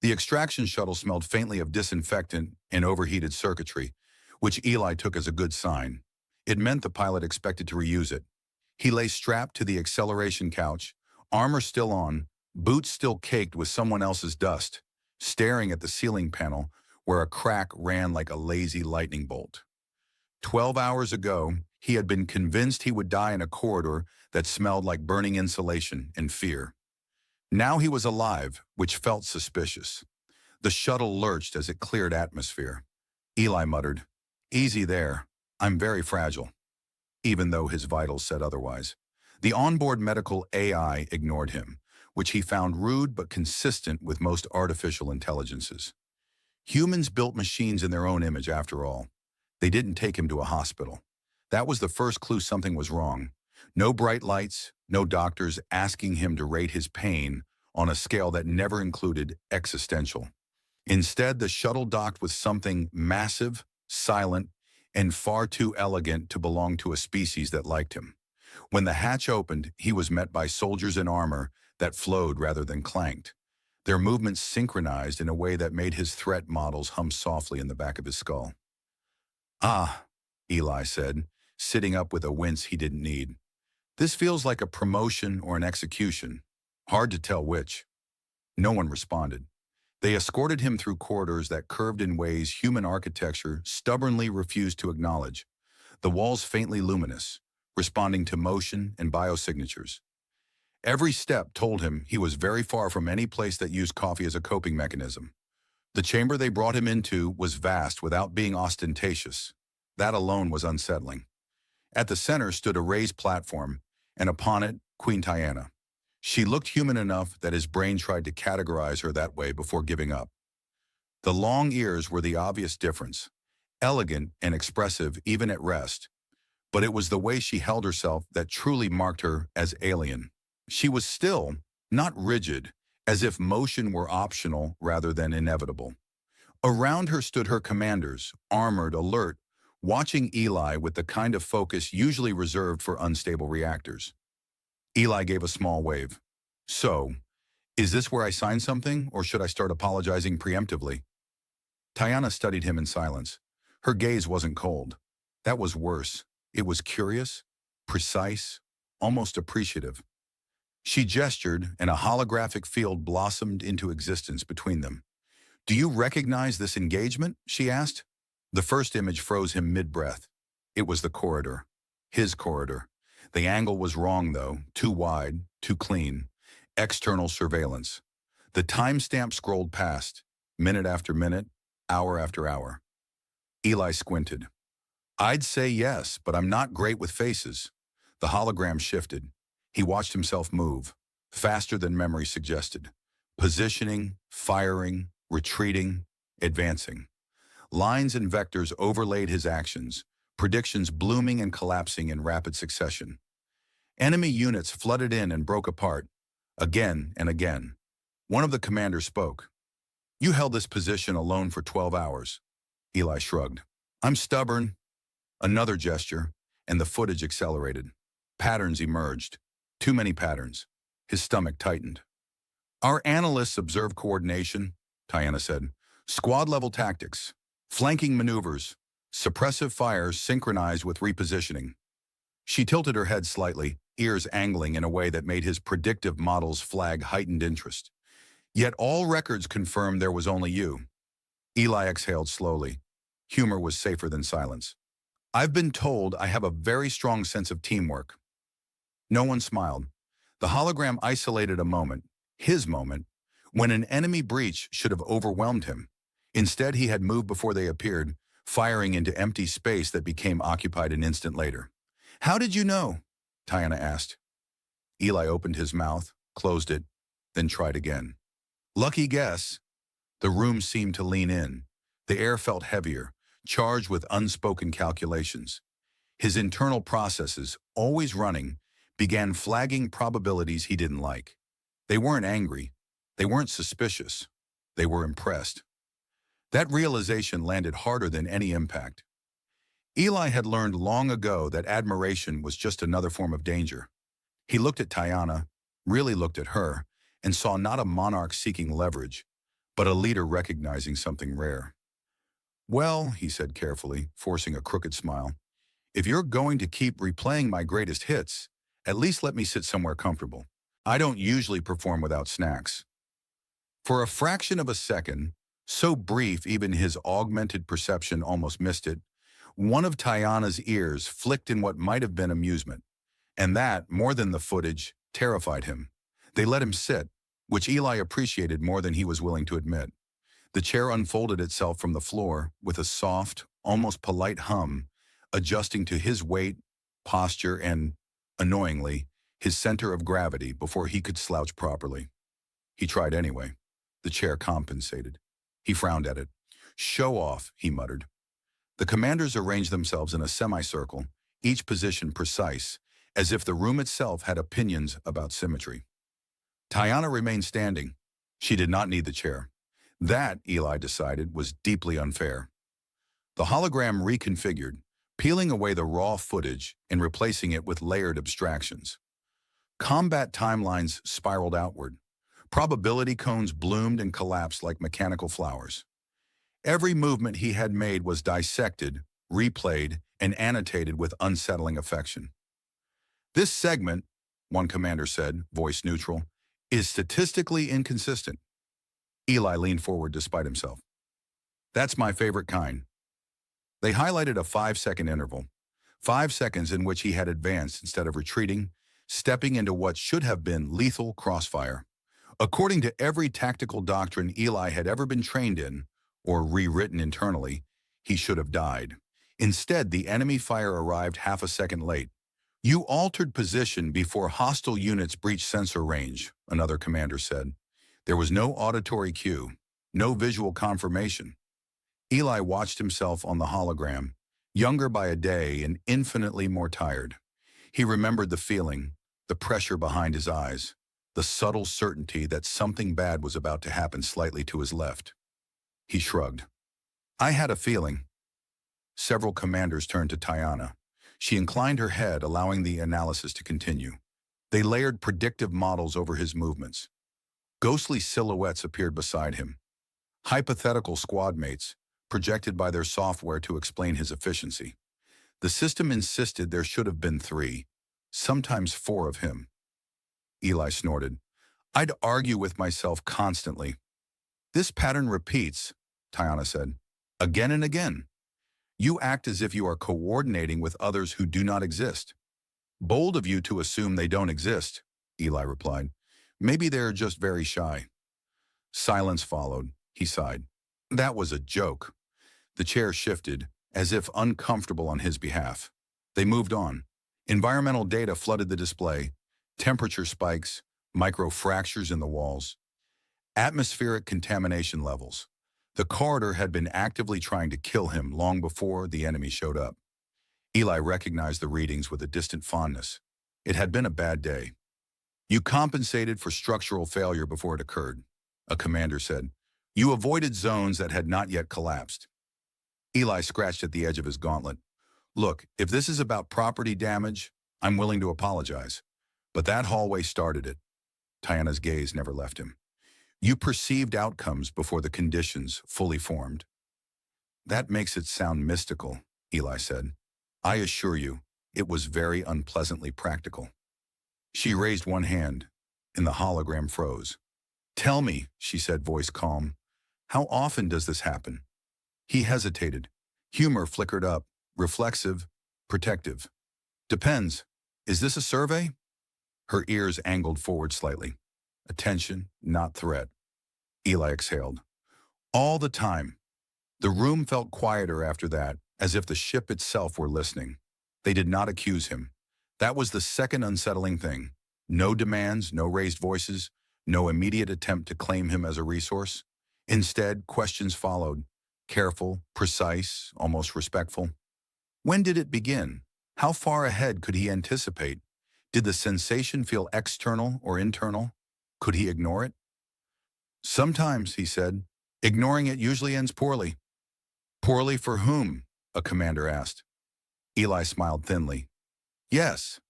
The extraction shuttle smelled faintly of disinfectant and overheated circuitry, which Eli took as a good sign. It meant the pilot expected to reuse it. He lay strapped to the acceleration couch, armor still on, boots still caked with someone else's dust, staring at the ceiling panel where a crack ran like a lazy lightning bolt. 12 hours ago, he had been convinced he would die in a corridor that smelled like burning insulation and fear. Now he was alive, which felt suspicious. The shuttle lurched as it cleared atmosphere. Eli muttered, "Easy there. I'm very fragile," even though his vitals said otherwise. The onboard medical AI ignored him, which he found rude but consistent with most artificial intelligences. Humans built machines in their own image, after all. They didn't take him to a hospital. That was the first clue something was wrong. No bright lights, no doctors asking him to rate his pain on a scale that never included existential. Instead, the shuttle docked with something massive, silent, and far too elegant to belong to a species that liked him. When the hatch opened, he was met by soldiers in armor that flowed rather than clanked. Their movements synchronized in a way that made his threat models hum softly in the back of his skull. "Ah," Eli said, sitting up with a wince he didn't need. "This feels like a promotion or an execution. Hard to tell which." No one responded. They escorted him through corridors that curved in ways human architecture stubbornly refused to acknowledge, the walls faintly luminous, responding to motion and biosignatures. Every step told him he was very far from any place that used coffee as a coping mechanism. The chamber they brought him into was vast without being ostentatious. That alone was unsettling. At the center stood a raised platform, and upon it, Queen Tyanna. She looked human enough that his brain tried to categorize her that way before giving up. The long ears were the obvious difference, elegant and expressive even at rest, but it was the way she held herself that truly marked her as alien. She was still, not rigid, as if motion were optional rather than inevitable. Around her stood her commanders, armored, alert, watching Eli with the kind of focus usually reserved for unstable reactors. Eli gave a small wave. "So, is this where I sign something, or should I start apologizing preemptively?" Tyanna studied him in silence. Her gaze wasn't cold. That was worse. It was curious, precise, almost appreciative. She gestured, and a holographic field blossomed into existence between them. "Do you recognize this engagement?" she asked. The first image froze him mid-breath. It was the corridor. His corridor. The angle was wrong, though. Too wide, too clean. External surveillance. The timestamp scrolled past, minute after minute, hour after hour. Eli squinted. "I'd say yes, but I'm not great with faces." The hologram shifted. He watched himself move, faster than memory suggested. Positioning, firing, retreating, advancing. Lines and vectors overlaid his actions, predictions blooming and collapsing in rapid succession. Enemy units flooded in and broke apart, again and again. One of the commanders spoke. "You held this position alone for 12 hours. Eli shrugged. "I'm stubborn." Another gesture, and the footage accelerated. Patterns emerged. Too many patterns. His stomach tightened. "Our analysts observe coordination," Tyanna said. "Squad-level tactics, flanking maneuvers, suppressive fires synchronized with repositioning." She tilted her head slightly, ears angling in a way that made his predictive models flag heightened interest. "Yet all records confirm there was only you." Eli exhaled slowly. Humor was safer than silence. "I've been told I have a very strong sense of teamwork." No one smiled. The hologram isolated a moment, his moment, when an enemy breach should have overwhelmed him. Instead, he had moved before they appeared, firing into empty space that became occupied an instant later. "How did you know?" Tyanna asked. Eli opened his mouth, closed it, then tried again. "Lucky guess." The room seemed to lean in. The air felt heavier, charged with unspoken calculations. His internal processes, always running, began flagging probabilities he didn't like. They weren't angry. They weren't suspicious. They were impressed. That realization landed harder than any impact. Eli had learned long ago that admiration was just another form of danger. He looked at Tyanna, really looked at her, and saw not a monarch seeking leverage, but a leader recognizing something rare. "Well," he said carefully, forcing a crooked smile, "if you're going to keep replaying my greatest hits, at least let me sit somewhere comfortable. I don't usually perform without snacks." For a fraction of a second, so brief even his augmented perception almost missed it, one of Tyanna's ears flicked in what might have been amusement, and that, more than the footage, terrified him. They let him sit, which Eli appreciated more than he was willing to admit. The chair unfolded itself from the floor with a soft, almost polite hum, adjusting to his weight, posture, and, annoyingly, his center of gravity before he could slouch properly. He tried anyway. The chair compensated. He frowned at it. "Show off," he muttered. The commanders arranged themselves in a semicircle, each position precise, as if the room itself had opinions about symmetry. Tyanna remained standing. She did not need the chair. That, Eli decided, was deeply unfair. The hologram reconfigured, peeling away the raw footage and replacing it with layered abstractions. Combat timelines spiraled outward. Probability cones bloomed and collapsed like mechanical flowers. Every movement he had made was dissected, replayed, and annotated with unsettling affection. "This segment," one commander said, voice neutral, "is statistically inconsistent." Eli leaned forward despite himself. "That's my favorite kind." They highlighted a 5-second interval, 5 seconds in which he had advanced instead of retreating, stepping into what should have been lethal crossfire. According to every tactical doctrine Eli had ever been trained in, or rewritten internally, he should have died. Instead, the enemy fire arrived half a second late. "You altered position before hostile units breached sensor range," another commander said. There was no auditory cue, no visual confirmation. Eli watched himself on the hologram, younger by a day and infinitely more tired. He remembered the feeling, the pressure behind his eyes, the subtle certainty that something bad was about to happen slightly to his left. He shrugged. "I had a feeling." Several commanders turned to Tyanna. She inclined her head, allowing the analysis to continue. They layered predictive models over his movements. Ghostly silhouettes appeared beside him. Hypothetical squad mates, projected by their software to explain his efficiency. The system insisted there should have been 3, sometimes 4 of him. Eli snorted. "I'd argue with myself constantly." "This pattern repeats," Tyanna said, "again and again. You act as if you are coordinating with others who do not exist." "Bold of you to assume they don't exist," Eli replied. "Maybe they're just very shy." Silence followed. He sighed. "That was a joke." The chair shifted, as if uncomfortable on his behalf. They moved on. Environmental data flooded the display. Temperature spikes, micro-fractures in the walls. Atmospheric contamination levels. The corridor had been actively trying to kill him long before the enemy showed up. Eli recognized the readings with a distant fondness. It had been a bad day. "You compensated for structural failure before it occurred," a commander said. "You avoided zones that had not yet collapsed." Eli scratched at the edge of his gauntlet. "Look, if this is about property damage, I'm willing to apologize. But that hallway started it." Tyanna's gaze never left him. "You perceived outcomes before the conditions fully formed." "That makes it sound mystical," Eli said. "I assure you, it was very unpleasantly practical." She raised one hand, and the hologram froze. "Tell me," she said, voice calm, "how often does this happen?" He hesitated. Humor flickered up, reflexive, protective. "Depends. Is this a survey?" Her ears angled forward slightly. Attention, not threat. Eli exhaled. "All the time." The room felt quieter after that, as if the ship itself were listening. They did not accuse him. That was the second unsettling thing. No demands, no raised voices, no immediate attempt to claim him as a resource. Instead, questions followed. Careful, precise, almost respectful. When did it begin? How far ahead could he anticipate? Did the sensation feel external or internal? Could he ignore it? "Sometimes," he said. "Ignoring it usually ends poorly." "Poorly for whom?" a commander asked. Eli smiled thinly. "Yes."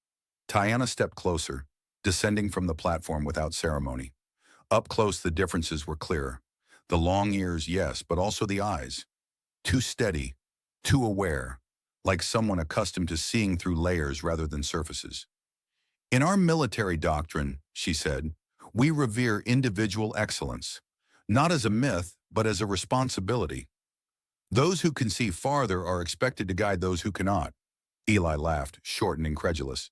Tyanna stepped closer, descending from the platform without ceremony. Up close, the differences were clearer. The long ears, yes, but also the eyes. Too steady, too aware, like someone accustomed to seeing through layers rather than surfaces. In our military doctrine, she said, we revere individual excellence, not as a myth, but as a responsibility. Those who can see farther are expected to guide those who cannot. Eli laughed, short and incredulous.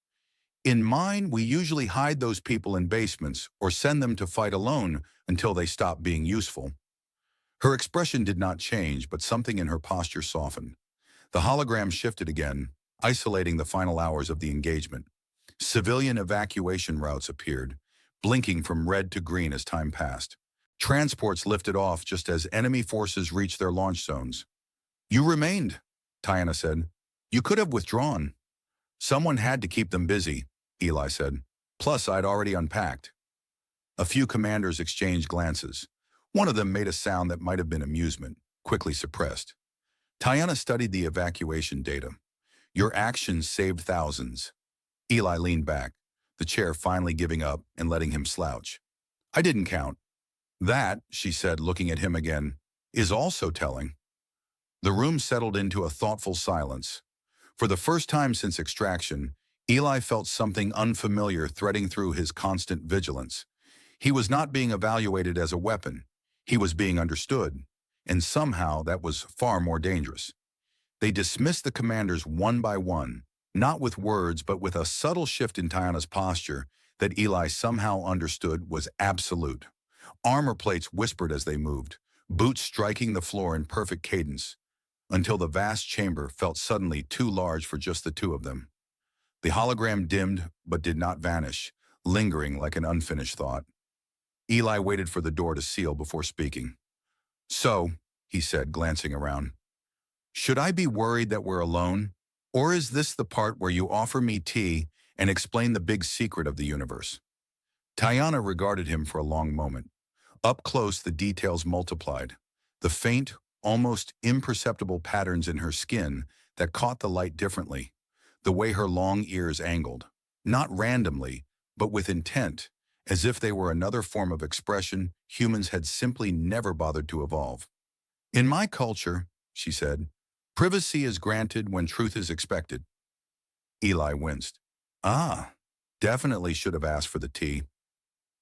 In mine, we usually hide those people in basements or send them to fight alone until they stop being useful. Her expression did not change, but something in her posture softened. The hologram shifted again, isolating the final hours of the engagement. Civilian evacuation routes appeared, blinking from red to green as time passed. Transports lifted off just as enemy forces reached their launch zones. You remained, Tyanna said. You could have withdrawn. Someone had to keep them busy, Eli said. Plus, I'd already unpacked. A few commanders exchanged glances. One of them made a sound that might have been amusement, quickly suppressed. Tyanna studied the evacuation data. Your actions saved thousands. Eli leaned back, the chair finally giving up and letting him slouch. I didn't count. That, she said, looking at him again, is also telling. The room settled into a thoughtful silence. For the first time since extraction, Eli felt something unfamiliar threading through his constant vigilance. He was not being evaluated as a weapon. He was being understood, and somehow that was far more dangerous. They dismissed the commanders one by one, not with words but with a subtle shift in Tyanna's posture that Eli somehow understood was absolute. Armor plates whispered as they moved, boots striking the floor in perfect cadence, until the vast chamber felt suddenly too large for just the two of them. The hologram dimmed but did not vanish, lingering like an unfinished thought. Eli waited for the door to seal before speaking. So, he said, glancing around, should I be worried that we're alone? Or is this the part where you offer me tea and explain the big secret of the universe? Tyanna regarded him for a long moment. Up close, the details multiplied. The faint, almost imperceptible patterns in her skin that caught the light differently. The way her long ears angled. Not randomly, but with intent, as if they were another form of expression humans had simply never bothered to evolve. In my culture, she said, privacy is granted when truth is expected. Eli winced. Ah, definitely should have asked for the tea.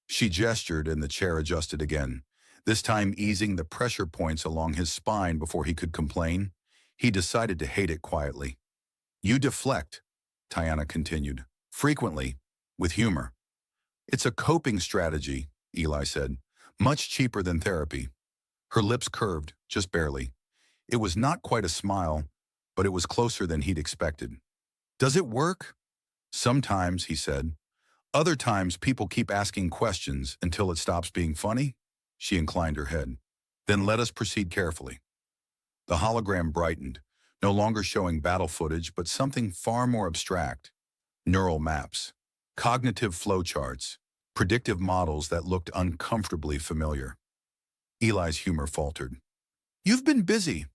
She gestured and the chair adjusted again, this time easing the pressure points along his spine before he could complain. He decided to hate it quietly. You deflect, Tyanna continued, frequently, with humor. It's a coping strategy, Eli said, much cheaper than therapy. Her lips curved, just barely. It was not quite a smile, but it was closer than he'd expected. Does it work? Sometimes, he said. Other times, people keep asking questions until it stops being funny. She inclined her head. Then let us proceed carefully. The hologram brightened, no longer showing battle footage, but something far more abstract. Neural maps, cognitive flowcharts, predictive models that looked uncomfortably familiar. Eli's humor faltered. You've been busy.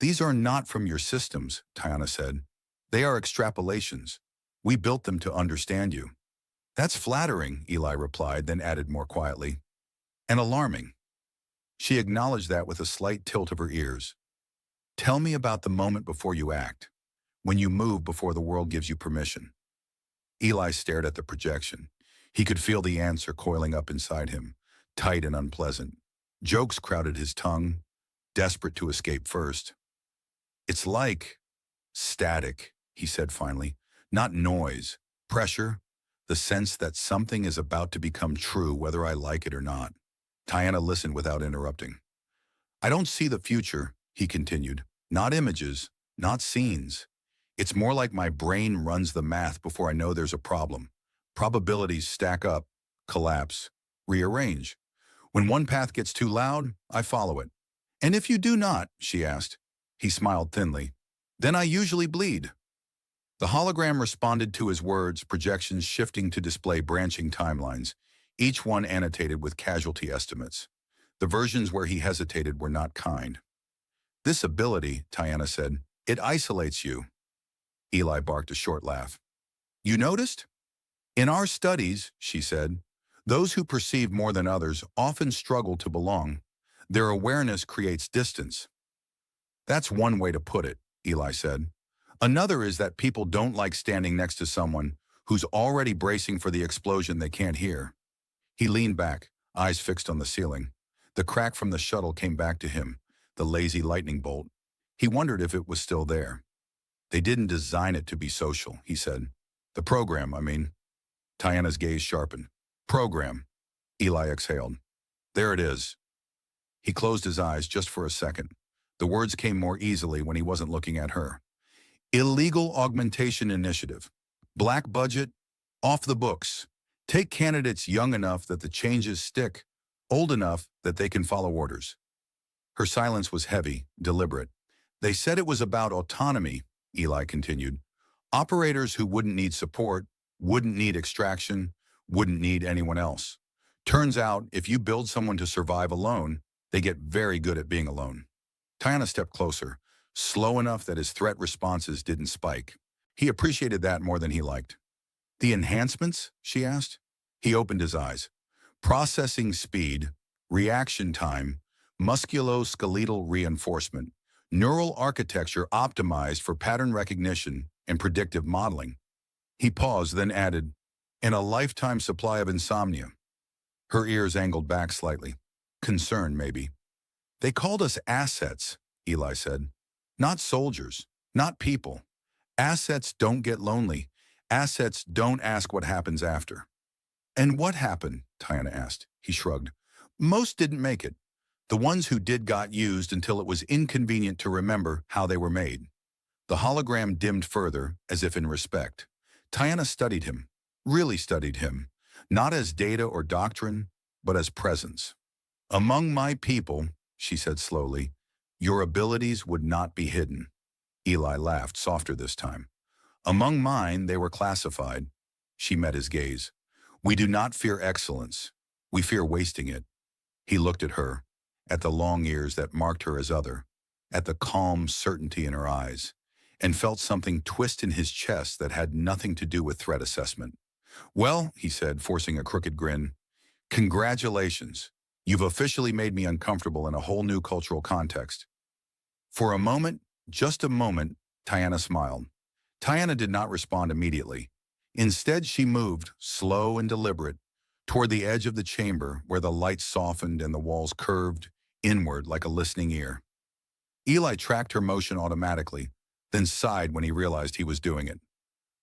These are not from your systems, Tyanna said. They are extrapolations. We built them to understand you. That's flattering, Eli replied, then added more quietly. And alarming. She acknowledged that with a slight tilt of her ears. Tell me about the moment before you act, when you move before the world gives you permission. Eli stared at the projection. He could feel the answer coiling up inside him, tight and unpleasant. Jokes crowded his tongue, desperate to escape first. It's like static, he said finally, not noise, pressure, the sense that something is about to become true whether I like it or not. Tyanna listened without interrupting. I don't see the future, he continued. Not images, not scenes. It's more like my brain runs the math before I know there's a problem. Probabilities stack up, collapse, rearrange. When one path gets too loud, I follow it. And if you do not, she asked. He smiled thinly. Then I usually bleed. The hologram responded to his words, projections shifting to display branching timelines, each one annotated with casualty estimates. The versions where he hesitated were not kind. This ability, Tyanna said, it isolates you. Eli barked a short laugh. You noticed? In our studies, she said, those who perceive more than others often struggle to belong. Their awareness creates distance. That's one way to put it, Eli said. Another is that people don't like standing next to someone who's already bracing for the explosion they can't hear. He leaned back, eyes fixed on the ceiling. The crack from the shuttle came back to him, the lazy lightning bolt. He wondered if it was still there. They didn't design it to be social, he said. The program, I mean. Tyanna's gaze sharpened. Program. Eli exhaled. There it is. He closed his eyes just for a second. The words came more easily when he wasn't looking at her. Illegal augmentation initiative. Black budget. Off the books. Take candidates young enough that the changes stick, old enough that they can follow orders. Her silence was heavy, deliberate. They said it was about autonomy, Eli continued. Operators who wouldn't need support, wouldn't need extraction, wouldn't need anyone else. Turns out, if you build someone to survive alone, they get very good at being alone. Tyanna stepped closer, slow enough that his threat responses didn't spike. He appreciated that more than he liked. The enhancements? She asked. He opened his eyes. Processing speed, reaction time, musculoskeletal reinforcement, neural architecture optimized for pattern recognition and predictive modeling. He paused, then added, and a lifetime supply of insomnia. Her ears angled back slightly. Concern, maybe. They called us assets, Eli said. Not soldiers, not people. Assets don't get lonely. Assets don't ask what happens after. And what happened? Tyanna asked. He shrugged. Most didn't make it. The ones who did got used until it was inconvenient to remember how they were made. The hologram dimmed further, as if in respect. Tyanna studied him, really studied him, not as data or doctrine, but as presence. Among my people, she said slowly, your abilities would not be hidden. Eli laughed, softer this time. Among mine, they were classified. She met his gaze. We do not fear excellence. We fear wasting it. He looked at her, at the long ears that marked her as other, at the calm certainty in her eyes, and felt something twist in his chest that had nothing to do with threat assessment. Well, he said, forcing a crooked grin, congratulations. You've officially made me uncomfortable in a whole new cultural context. For a moment, just a moment, Tyanna smiled. Tyanna did not respond immediately. Instead, she moved, slow and deliberate, toward the edge of the chamber where the light softened and the walls curved inward like a listening ear. Eli tracked her motion automatically, then sighed when he realized he was doing it.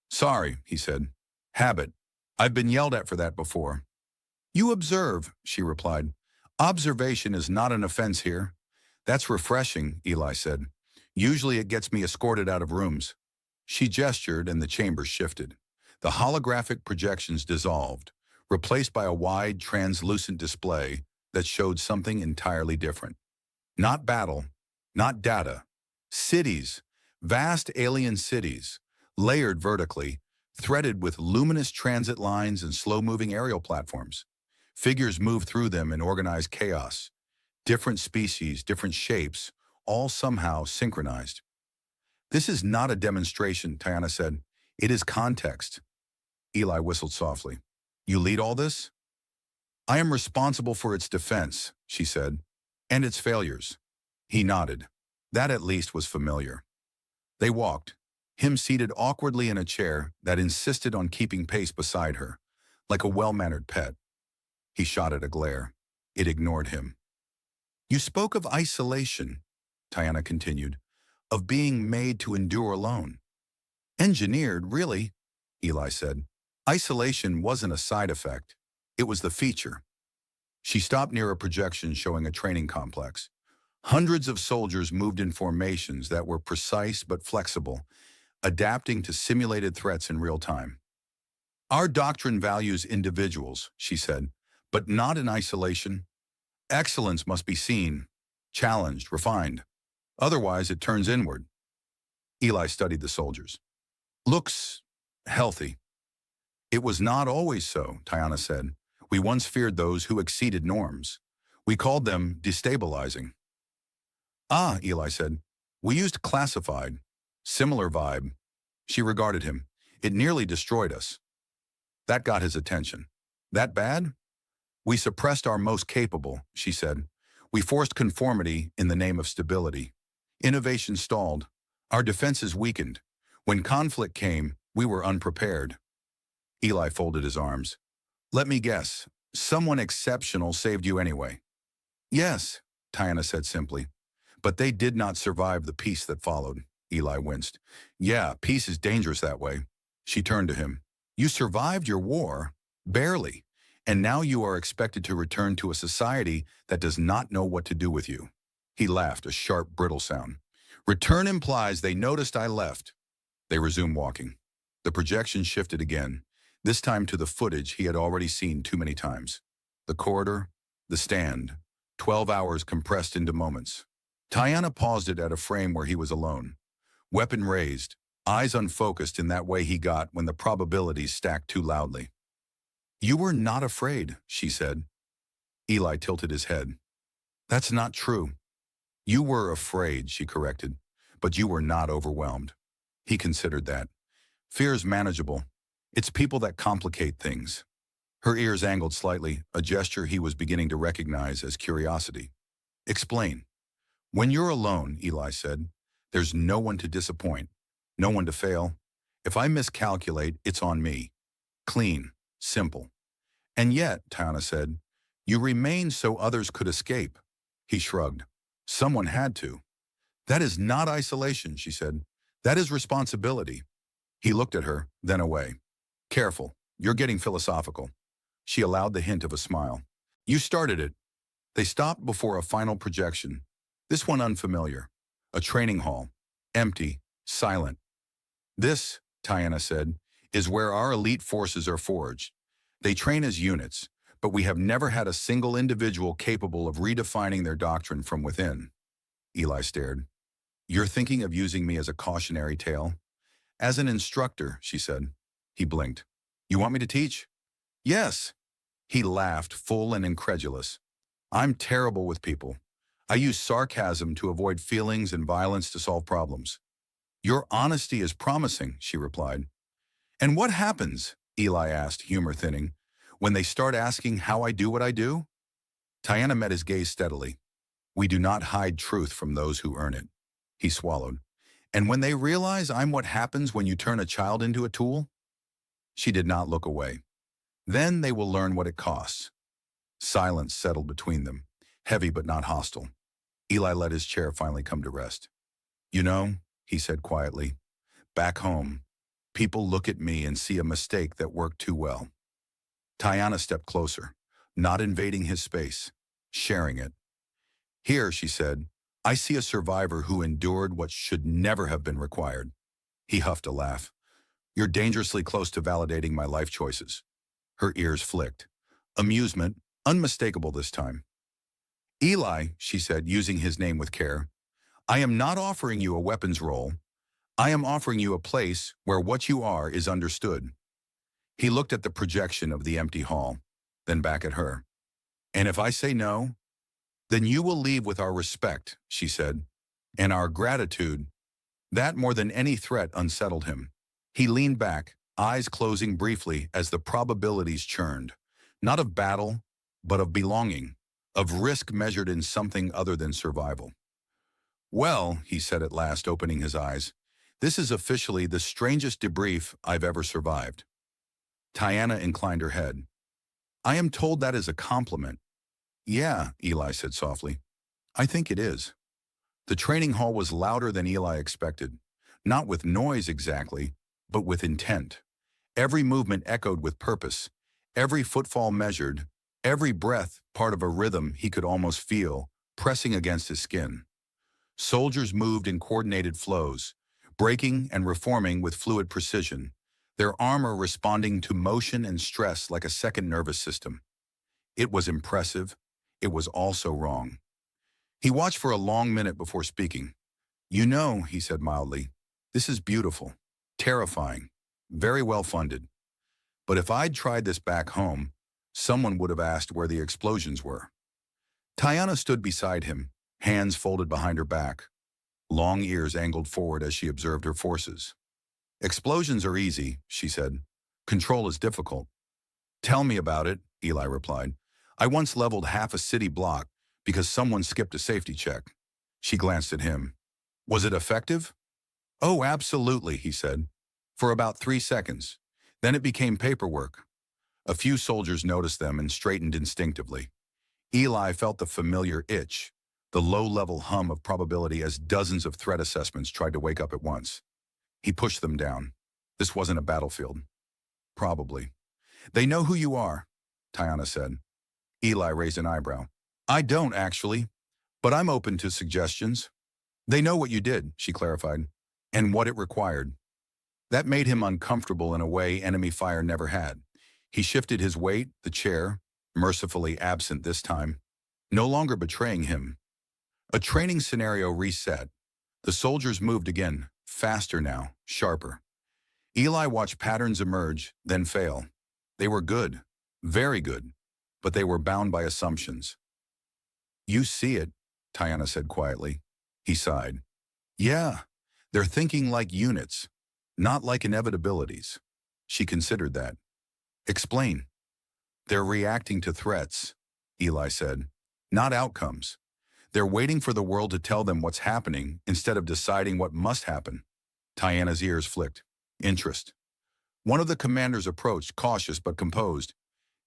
Sorry, he said. Habit. I've been yelled at for that before. You observe, she replied. Observation is not an offense here. That's refreshing, Eli said. Usually it gets me escorted out of rooms. She gestured and the chamber shifted. The holographic projections dissolved, replaced by a wide, translucent display that showed something entirely different. Not battle, not data. Cities, vast alien cities, layered vertically, threaded with luminous transit lines and slow-moving aerial platforms. Figures moved through them in organized chaos. Different species, different shapes, all somehow synchronized. This is not a demonstration, Tyanna said. It is context. Eli whistled softly. You lead all this? I am responsible for its defense, she said, and its failures. He nodded. That at least was familiar. They walked, him seated awkwardly in a chair that insisted on keeping pace beside her, like a well-mannered pet. He shot at a glare. It ignored him. You spoke of isolation, Tyanna continued, of being made to endure alone. Engineered, really, Eli said. Isolation wasn't a side effect. It was the feature. She stopped near a projection showing a training complex. Hundreds of soldiers moved in formations that were precise but flexible, adapting to simulated threats in real time. Our doctrine values individuals, she said, but not in isolation. Excellence must be seen, challenged, refined. Otherwise, it turns inward. Eli studied the soldiers. Looks healthy. It was not always so, Tyanna said. We once feared those who exceeded norms. We called them destabilizing. Ah, Eli said. We used classified. Similar vibe. She regarded him. It nearly destroyed us. That got his attention. That bad? We suppressed our most capable, she said. We forced conformity in the name of stability. Innovation stalled. Our defenses weakened. When conflict came, we were unprepared. Eli folded his arms. Let me guess. Someone exceptional saved you anyway. Yes, Tyanna said simply. But they did not survive the peace that followed. Eli winced. Yeah, peace is dangerous that way. She turned to him. You survived your war? Barely. And now you are expected to return to a society that does not know what to do with you. He laughed, a sharp, brittle sound. Return implies they noticed I left. They resumed walking. The projection shifted again, this time to the footage he had already seen too many times. The corridor, the stand, 12 hours compressed into moments. Tyanna paused it at a frame where he was alone. Weapon raised, eyes unfocused in that way he got when the probabilities stacked too loudly. You were not afraid, she said. Eli tilted his head. That's not true. You were afraid, she corrected, but you were not overwhelmed. He considered that. Fear's manageable. It's people that complicate things. Her ears angled slightly, a gesture he was beginning to recognize as curiosity. Explain. When you're alone, Eli said, there's no one to disappoint, no one to fail. If I miscalculate, it's on me. Clean, simple. And yet, Tyanna said, you remain so others could escape. He shrugged. Someone had to. That is not isolation, she said. That is responsibility. He looked at her, then away. Careful, you're getting philosophical. She allowed the hint of a smile. You started it. They stopped before a final projection. This one unfamiliar. A training hall. Empty, silent. This, Tyanna said, is where our elite forces are forged. They train as units, but we have never had a single individual capable of redefining their doctrine from within. Eli stared. You're thinking of using me as a cautionary tale? As an instructor, she said. He blinked. You want me to teach? Yes. He laughed, full and incredulous. I'm terrible with people. I use sarcasm to avoid feelings and violence to solve problems. Your honesty is promising, she replied. And what happens, Eli asked, humor thinning, when they start asking how I do what I do? Tyanna met his gaze steadily. We do not hide truth from those who earn it. He swallowed. And when they realize I'm what happens when you turn a child into a tool? She did not look away. Then they will learn what it costs. Silence settled between them, heavy but not hostile. Eli let his chair finally come to rest. You know, he said quietly, back home, people look at me and see a mistake that worked too well. Tyanna stepped closer, not invading his space, sharing it. Here, she said, I see a survivor who endured what should never have been required. He huffed a laugh. You're dangerously close to validating my life choices. Her ears flicked. Amusement, unmistakable this time. Eli, she said, using his name with care, I am not offering you a weapons role. I am offering you a place where what you are is understood. He looked at the projection of the empty hall, then back at her. And if I say no, then you will leave with our respect, she said, and our gratitude. That more than any threat unsettled him. He leaned back, eyes closing briefly as the probabilities churned, not of battle, but of belonging, of risk measured in something other than survival. Well, he said at last, opening his eyes, this is officially the strangest debrief I've ever survived. Tyanna inclined her head. I am told that is a compliment. Yeah, Eli said softly. I think it is. The training hall was louder than Eli expected, not with noise exactly, but with intent. Every movement echoed with purpose, every footfall measured, every breath part of a rhythm he could almost feel pressing against his skin. Soldiers moved in coordinated flows, breaking and reforming with fluid precision, their armor responding to motion and stress like a second nervous system. It was impressive. It was also wrong. He watched for a long minute before speaking. You know, he said mildly, this is beautiful, terrifying, very well funded. But if I'd tried this back home, someone would have asked where the explosions were. Tyanna stood beside him, hands folded behind her back, long ears angled forward as she observed her forces. Explosions are easy, she said. Control is difficult. Tell me about it, Eli replied. I once leveled half a city block, because someone skipped a safety check. She glanced at him. Was it effective? Oh, absolutely, he said. For about 3 seconds. Then it became paperwork. A few soldiers noticed them and straightened instinctively. Eli felt the familiar itch, the low-level hum of probability as dozens of threat assessments tried to wake up at once. He pushed them down. This wasn't a battlefield. Probably. They know who you are, Tyanna said. Eli raised an eyebrow. I don't, actually, but I'm open to suggestions. They know what you did, she clarified, and what it required. That made him uncomfortable in a way enemy fire never had. He shifted his weight, the chair, mercifully absent this time, no longer betraying him. A training scenario reset. The soldiers moved again, faster now, sharper. Eli watched patterns emerge, then fail. They were good, very good, but they were bound by assumptions. You see it, Tyanna said quietly. He sighed. Yeah, they're thinking like units, not like inevitabilities. She considered that. Explain. They're reacting to threats, Eli said, not outcomes. They're waiting for the world to tell them what's happening instead of deciding what must happen. Tyanna's ears flicked. Interest. One of the commanders approached, cautious but composed.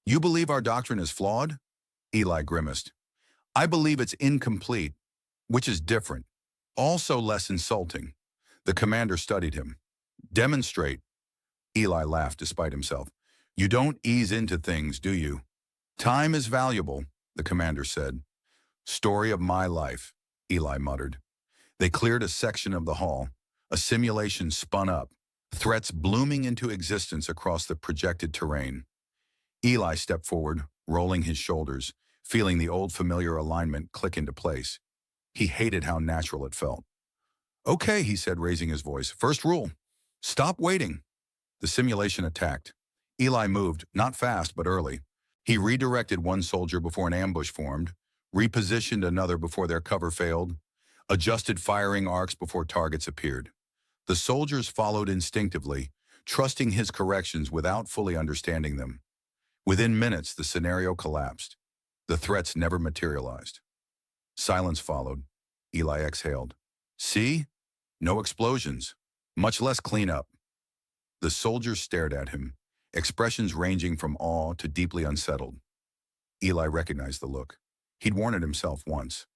You believe our doctrine is flawed? Eli grimaced. I believe it's incomplete, which is different, also less insulting. The commander studied him. Demonstrate. Eli laughed despite himself. You don't ease into things, do you? Time is valuable, the commander said. Story of my life, Eli muttered. They cleared a section of the hall. A simulation spun up, threats blooming into existence across the projected terrain. Eli stepped forward, rolling his shoulders, feeling the old familiar alignment click into place. He hated how natural it felt. Okay, he said, raising his voice. First rule, stop waiting. The simulation attacked. Eli moved, not fast, but early. He redirected one soldier before an ambush formed, repositioned another before their cover failed, adjusted firing arcs before targets appeared. The soldiers followed instinctively, trusting his corrections without fully understanding them. Within minutes, the scenario collapsed. The threats never materialized. Silence followed. Eli exhaled. See? No explosions, much less cleanup. The soldiers stared at him, expressions ranging from awe to deeply unsettled. Eli recognized the look. He'd worn it himself once.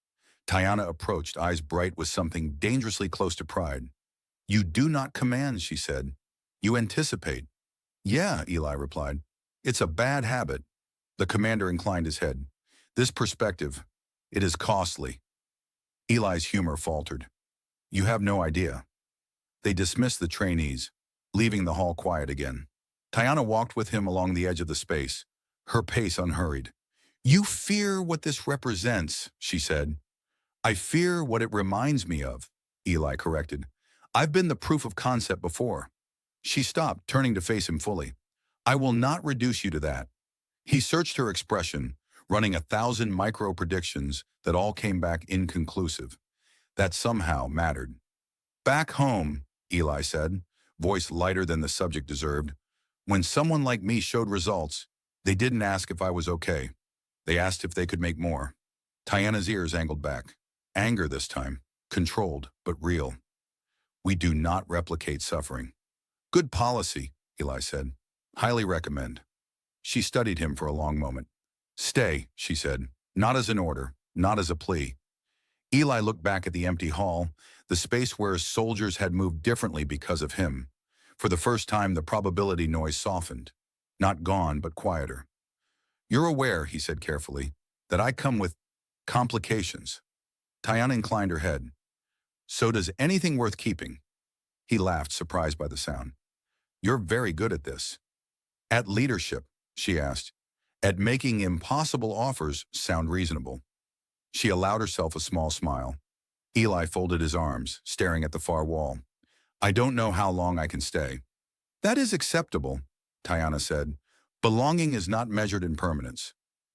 Tyanna approached, eyes bright with something dangerously close to pride. You do not command, she said. You anticipate. Yeah, Eli replied. It's a bad habit. The commander inclined his head. This perspective, it is costly. Eli's humor faltered. You have no idea. They dismissed the trainees, leaving the hall quiet again. Tyanna walked with him along the edge of the space, her pace unhurried. You fear what this represents, she said. I fear what it reminds me of, Eli corrected. I've been the proof of concept before. She stopped, turning to face him fully. I will not reduce you to that. He searched her expression, running 1,000 micro-predictions that all came back inconclusive. That somehow mattered. Back home, Eli said, voice lighter than the subject deserved. When someone like me showed results, they didn't ask if I was okay. They asked if they could make more. Tyanna's ears angled back. Anger this time, controlled but real. We do not replicate suffering. Good policy, Eli said. Highly recommend. She studied him for a long moment. Stay, she said, not as an order, not as a plea. Eli looked back at the empty hall, the space where soldiers had moved differently because of him. For the first time, the probability noise softened. Not gone, but quieter. You're aware, he said carefully, that I come with complications. Tyanna inclined her head. So does anything worth keeping? He laughed, surprised by the sound. You're very good at this. At leadership, she asked. At making impossible offers sound reasonable. She allowed herself a small smile. Eli folded his arms, staring at the far wall. I don't know how long I can stay. That is acceptable, Tyanna said. Belonging is not measured in permanence.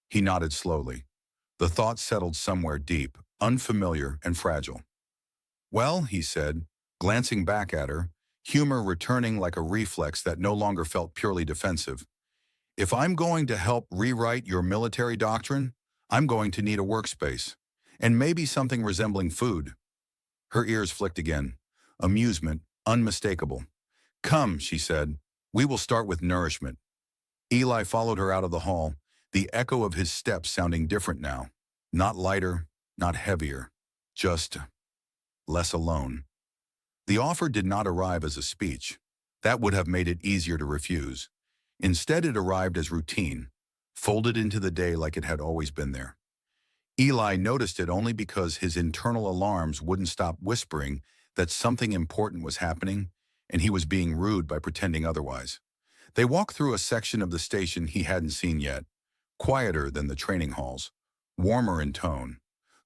He nodded slowly. The thought settled somewhere deep, unfamiliar and fragile. Well, he said, glancing back at her, humor returning like a reflex that no longer felt purely defensive. If I'm going to help rewrite your military doctrine, I'm going to need a workspace. And maybe something resembling food. Her ears flicked again. Amusement, unmistakable. Come, she said. We will start with nourishment. Eli followed her out of the hall, the echo of his steps sounding different now. Not lighter, not heavier. Just less alone. The offer did not arrive as a speech. That would have made it easier to refuse. Instead, it arrived as routine, folded into the day like it had always been there. Eli noticed it only because his internal alarms wouldn't stop whispering that something important was happening, and he was being rude by pretending otherwise. They walked through a section of the station he hadn't seen yet, quieter than the training halls, warmer in tone.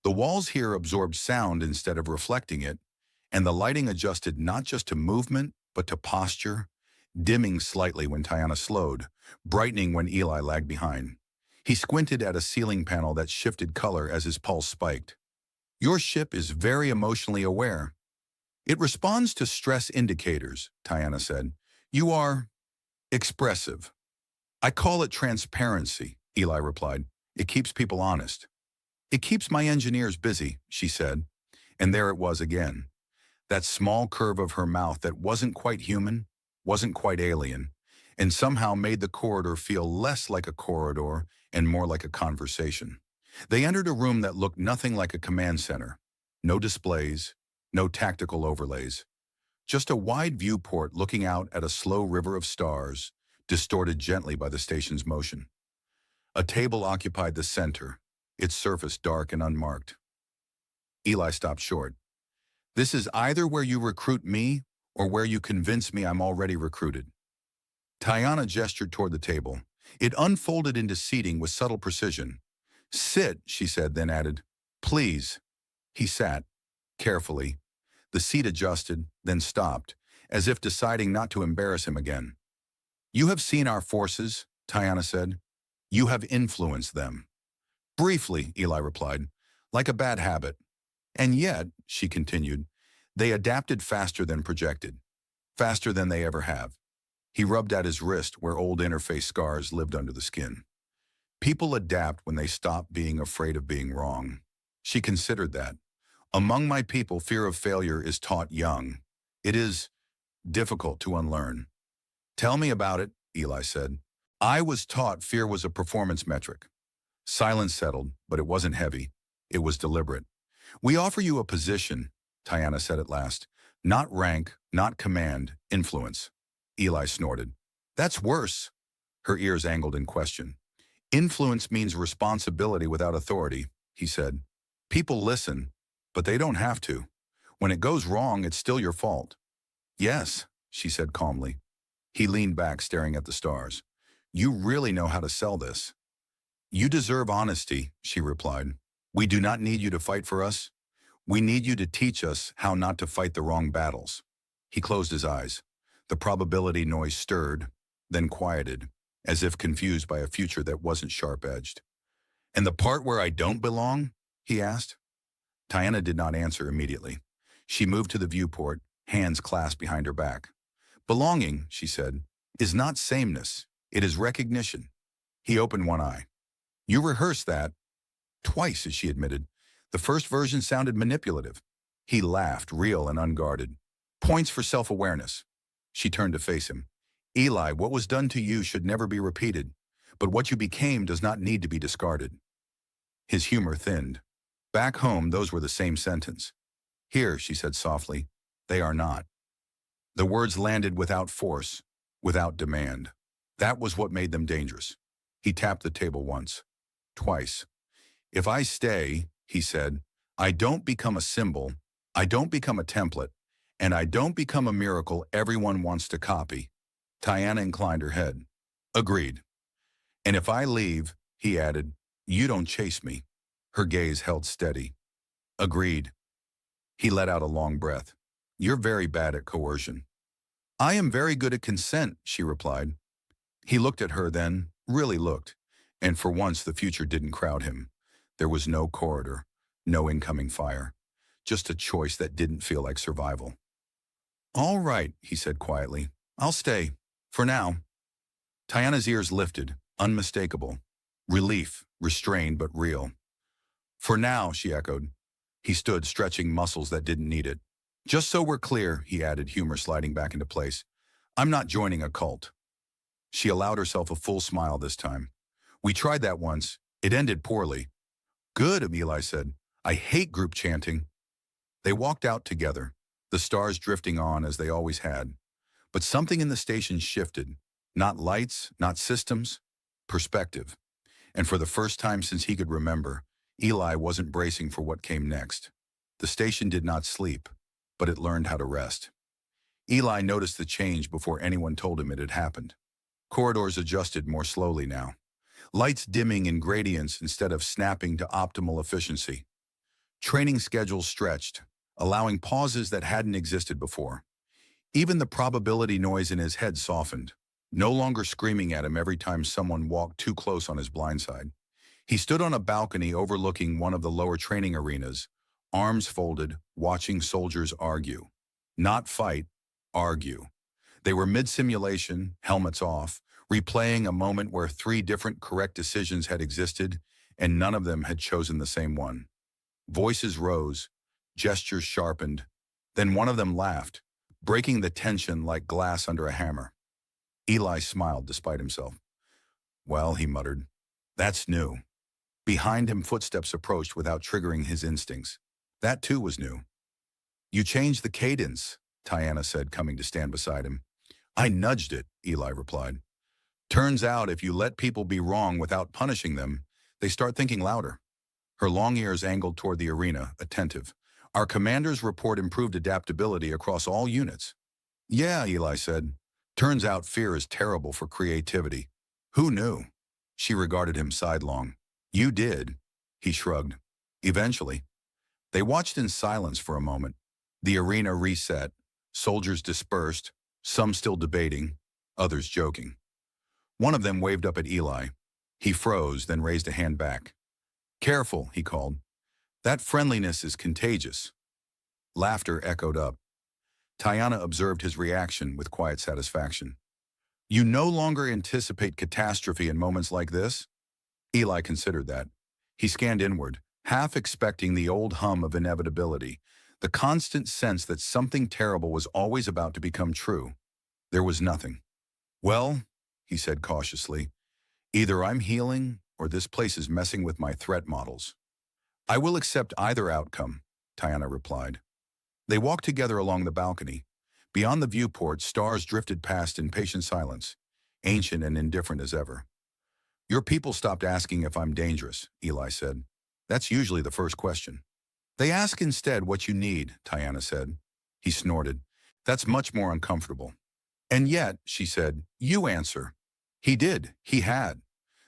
The walls here absorbed sound instead of reflecting it, and the lighting adjusted not just to movement, but to posture, dimming slightly when Tyanna slowed, brightening when Eli lagged behind. He squinted at a ceiling panel that shifted color as his pulse spiked. Your ship is very emotionally aware. It responds to stress indicators, Tyanna said. You are expressive. I call it transparency, Eli replied. It keeps people honest. It keeps my engineers busy, she said. And there it was again. That small curve of her mouth that wasn't quite human, wasn't quite alien, and somehow made the corridor feel less like a corridor and more like a conversation. They entered a room that looked nothing like a command center. No displays, no tactical overlays. Just a wide viewport looking out at a slow river of stars, distorted gently by the station's motion. A table occupied the center, its surface dark and unmarked. Eli stopped short. This is either where you recruit me or where you convince me I'm already recruited. Tyanna gestured toward the table. It unfolded into seating with subtle precision. Sit, she said, then added, please. He sat, carefully. The seat adjusted, then stopped, as if deciding not to embarrass him again. You have seen our forces, Tyanna said. You have influenced them. Briefly, Eli replied, like a bad habit. And yet, she continued, they adapted faster than projected, faster than they ever have. He rubbed at his wrist where old interface scars lived under the skin. People adapt when they stop being afraid of being wrong. She considered that. Among my people, fear of failure is taught young. It is difficult to unlearn. Tell me about it, Eli said. I was taught fear was a performance metric. Silence settled, but it wasn't heavy. It was deliberate. We offer you a position, Tyanna said at last. Not rank, not command, influence. Eli snorted. That's worse. Her ears angled in question. Influence means responsibility without authority, he said. People listen, but they don't have to. When it goes wrong, it's still your fault. Yes, she said calmly. He leaned back, staring at the stars. You really know how to sell this. You deserve honesty, she replied. We do not need you to fight for us. We need you to teach us how not to fight the wrong battles. He closed his eyes. The probability noise stirred, then quieted, as if confused by a future that wasn't sharp-edged. And the part where I don't belong? He asked. Tyanna did not answer immediately. She moved to the viewport, hands clasped behind her back. Belonging, she said, is not sameness. It is recognition. He opened one eye. You rehearsed that. Twice, as she admitted. The first version sounded manipulative. He laughed, real and unguarded. Points for self-awareness. She turned to face him. Eli, what was done to you should never be repeated, but what you became does not need to be discarded. His humor thinned. Back home, those were the same sentence. Here, she said softly, they are not. The words landed without force, without demand. That was what made them dangerous. He tapped the table once, twice. If I stay, he said, I don't become a symbol, I don't become a template, and I don't become a miracle everyone wants to copy. Tyanna inclined her head. Agreed. And if I leave, he added, you don't chase me. Her gaze held steady. Agreed. He let out a long breath. You're very bad at coercion. I am very good at consent, she replied. He looked at her then, really looked, and for once the future didn't crowd him. There was no corridor, no incoming fire, just a choice that didn't feel like survival. All right, he said quietly. I'll stay. For now. Tyanna's ears lifted, unmistakable. Relief, restrained but real. For now, she echoed. He stood, stretching muscles that didn't need it. Just so we're clear, he added, humor sliding back into place. I'm not joining a cult. She allowed herself a full smile this time. We tried that once. It ended poorly. Good, Eli said. I hate group chanting. They walked out together, the stars drifting on as they always had. But something in the station shifted. Not lights, not systems, perspective. And for the first time since he could remember, Eli wasn't bracing for what came next. The station did not sleep, but it learned how to rest. Eli noticed the change before anyone told him it had happened. Corridors adjusted more slowly now. Lights dimming in gradients instead of snapping to optimal efficiency. Training schedules stretched, allowing pauses that hadn't existed before. Even the probability noise in his head softened, no longer screaming at him every time someone walked too close on his blind side. He stood on a balcony overlooking one of the lower training arenas, arms folded, watching soldiers argue. Not fight, argue. They were mid-simulation, helmets off, replaying a moment where 3 different correct decisions had existed, and none of them had chosen the same one. Voices rose, gestures sharpened, then one of them laughed, breaking the tension like glass under a hammer. Eli smiled despite himself. Well, he muttered, that's new. Behind him, footsteps approached without triggering his instincts. That too was new. You changed the cadence, Tyanna said, coming to stand beside him. I nudged it, Eli replied. Turns out if you let people be wrong without punishing them, they start thinking louder. Her long ears angled toward the arena, attentive. Our commanders report improved adaptability across all units. Yeah, Eli said. Turns out fear is terrible for creativity. Who knew? She regarded him sidelong. You did, he shrugged. Eventually. They watched in silence for a moment. The arena reset, soldiers dispersed, some still debating, others joking. One of them waved up at Eli. He froze, then raised a hand back. Careful, he called. That friendliness is contagious. Laughter echoed up. Tyanna observed his reaction with quiet satisfaction. You no longer anticipate catastrophe in moments like this? Eli considered that. He scanned inward, half expecting the old hum of inevitability, the constant sense that something terrible was always about to become true. There was nothing. Well, he said cautiously, either I'm healing or this place is messing with my threat models. I will accept either outcome, Tyanna replied. They walked together along the balcony. Beyond the viewport, stars drifted past in patient silence, ancient and indifferent as ever. Your people stopped asking if I'm dangerous, Eli said. That's usually the first question. They ask instead what you need, Tyanna said. He snorted. That's much more uncomfortable. And yet, she said, you answer. He did. He had.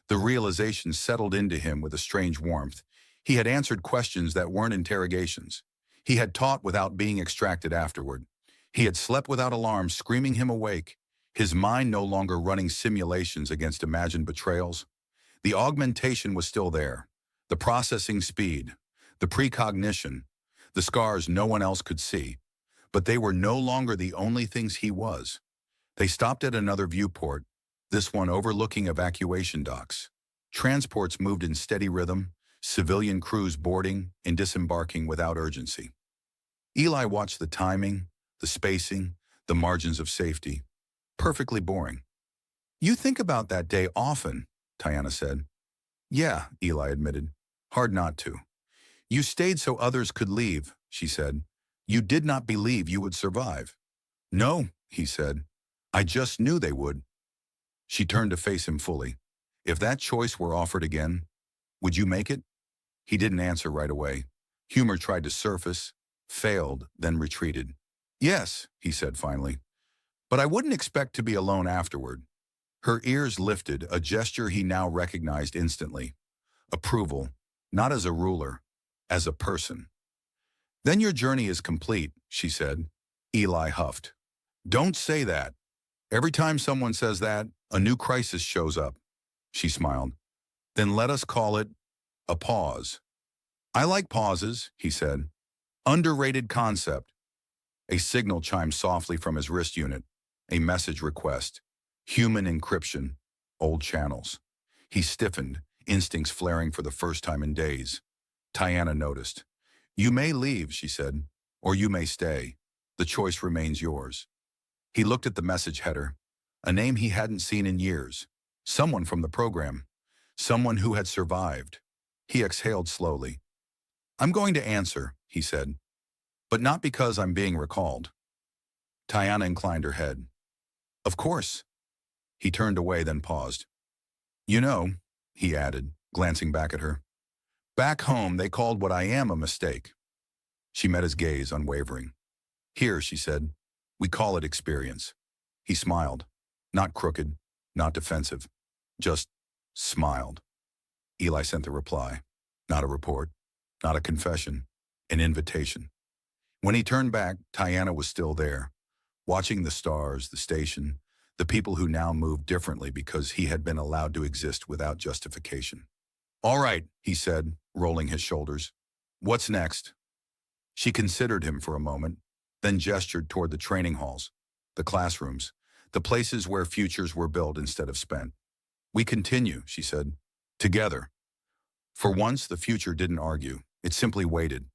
The realization settled into him with a strange warmth. He had answered questions that weren't interrogations. He had taught without being extracted afterward. He had slept without alarms screaming him awake, his mind no longer running simulations against imagined betrayals. The augmentation was still there, the processing speed, the precognition, the scars no one else could see. But they were no longer the only things he was. They stopped at another viewport, this one overlooking evacuation docks. Transports moved in steady rhythm, civilian crews boarding and disembarking without urgency. Eli watched the timing, the spacing, the margins of safety. Perfectly boring. You think about that day often, Tyanna said. Yeah, Eli admitted. Hard not to. You stayed so others could leave, she said. You did not believe you would survive. No, he said. I just knew they would. She turned to face him fully. If that choice were offered again, would you make it? He didn't answer right away. Humor tried to surface, failed, then retreated. Yes, he said finally. But I wouldn't expect to be alone afterward. Her ears lifted, a gesture he now recognized instantly. Approval, not as a ruler, as a person. Then your journey is complete, she said. Eli huffed. Don't say that. Every time someone says that, a new crisis shows up. She smiled. Then let us call it a pause. I like pauses, he said. Underrated concept. A signal chimed softly from his wrist unit. A message request. Human encryption. Old channels. He stiffened, instincts flaring for the first time in days. Tyanna noticed. "You may leave," she said, "or you may stay. The choice remains yours." He looked at the message header, a name he hadn't seen in years. Someone from the program. Someone who had survived. He exhaled slowly. "I'm going to answer," he said, "but not because I'm being recalled." Tyanna inclined her head. "Of course." He turned away, then paused. "You know," he added, glancing back at her, "back home they called what I am a mistake." She met his gaze, unwavering. "Here," she said, "we call it experience." He smiled. Not crooked, not defensive. Just smiled. Eli sent the reply. Not a report. Not a confession. An invitation. When he turned back, Tyanna was still there, watching the stars, the station, the people who now moved differently because he had been allowed to exist without justification. "All right," he said, rolling his shoulders. "What's next?" She considered him for a moment, then gestured toward the training halls, the classrooms, the places where futures were built instead of spent. "We continue," she said, "together." For once, the future didn't argue. It simply waited.